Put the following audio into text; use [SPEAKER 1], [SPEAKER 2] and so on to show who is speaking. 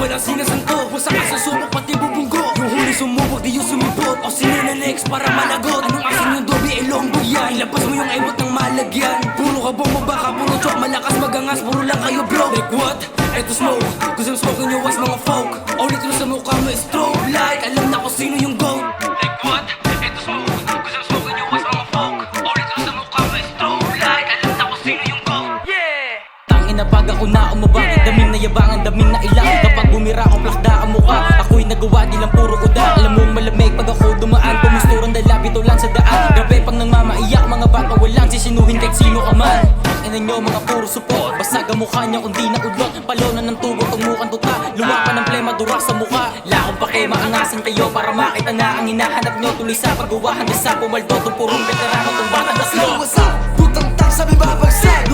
[SPEAKER 1] walang sinasanto. Kung saan susubok pati bubunggo. Yung huli sumubok di yung sumipot. O sino na next para managot? Anong asin yung dobi ilonggo yan? Ilabas mo yung aibot ng malagyan. Puro ka bomba baka, puro chok, malakas magangas. Puro lang kayo bro. Like what? Eto smoke, cause I'm smoking your was mga folk. Ulit mo sa mukha mo strobe light. Alam na kung sino yung goat. Like what? Eto smoke, cause I'm smoking your was mga folk. Ulit mo sa mukha mo strobe light. Alam na kung sino yung goat. Yeah!
[SPEAKER 2] Tangina pag ako na umabang, daming na yabangan, daming na ilang. Kapag bumira ako plakda ang mukha, ako'y nagawa nilang puro uda. Alam mong malamig pag ako dumaan, pumusturang dalabi to lang sa daan. Grabe pang nang mamaiyak, mga bata walang sisinuhin kahit sino ka man. Ina nyo mga puro supot, basag ang mukha niya kung di na udlot. Palonan ng tubo tong mukhang tuta, luwa pa ng plema dura sa mukha. Lakong pake maangasin kayo para makita na ang hinahanap nyo. Tuloy sa paggawa hanggang sa pumaldo tong purong veterano tong batang daslo.
[SPEAKER 1] What's up? Putang tak sabi babagsak.